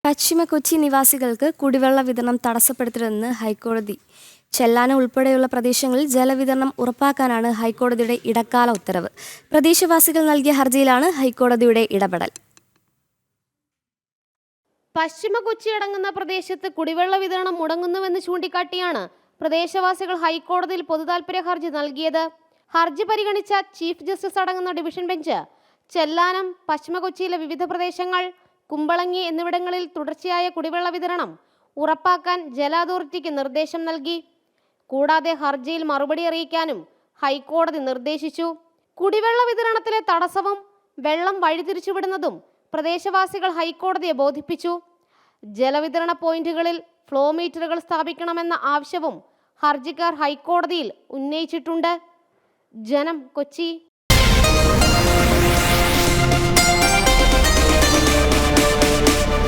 പശ്ചിമ കൊച്ചി നിവാസികൾക്ക് കുടിവെള്ള വിതരണം തടസ്സപ്പെടുത്തരുതെന്ന് ഹൈക്കോടതി. ചെല്ലാനം ഉൾപ്പെടെയുള്ള പ്രദേശങ്ങളിൽ ജലവിതരണം ഉറപ്പാക്കാനാണ് ഹൈക്കോടതിയുടെ ഇടക്കാല ഉത്തരവ്. പ്രദേശവാസികൾ നൽകിയ ഹർജിയിലാണ് ഹൈക്കോടതിയുടെ ഇടപെടൽ. പശ്ചിമ കൊച്ചി അടങ്ങുന്ന പ്രദേശത്ത് കുടിവെള്ള വിതരണം മുടങ്ങുന്നുവെന്ന് ചൂണ്ടിക്കാട്ടിയാണ് പ്രദേശവാസികൾ ഹൈക്കോടതിയിൽ പൊതുതാൽപര്യ ഹർജി നൽകിയത്. ഹർജി പരിഗണിച്ച ചീഫ് ജസ്റ്റിസ് അടങ്ങുന്ന ഡിവിഷൻ ബെഞ്ച് ചെല്ലാനം, പശ്ചിമ കൊച്ചിയിലെ വിവിധ പ്രദേശങ്ങൾ, കുമ്പളങ്ങി എന്നിവിടങ്ങളിൽ തുടർച്ചയായ കുടിവെള്ള വിതരണം ഉറപ്പാക്കാൻ ജല അതോറിറ്റിക്ക് നിർദ്ദേശം നൽകി. കൂടാതെ ഹർജിയിൽ മറുപടി അറിയിക്കാനും ഹൈക്കോടതി നിർദ്ദേശിച്ചു. കുടിവെള്ള വിതരണത്തിലെ തടസ്സവും വെള്ളം വഴിതിരിച്ചുവിടുന്നതും പ്രദേശവാസികൾ ഹൈക്കോടതിയെ ബോധിപ്പിച്ചു. ജലവിതരണ പോയിന്റുകളിൽ ഫ്ലോ മീറ്ററുകൾ സ്ഥാപിക്കണമെന്ന ആവശ്യവും ഹർജിക്കാർ ഹൈക്കോടതിയിൽ ഉന്നയിച്ചിട്ടുണ്ട്. ജനം, കൊച്ചി.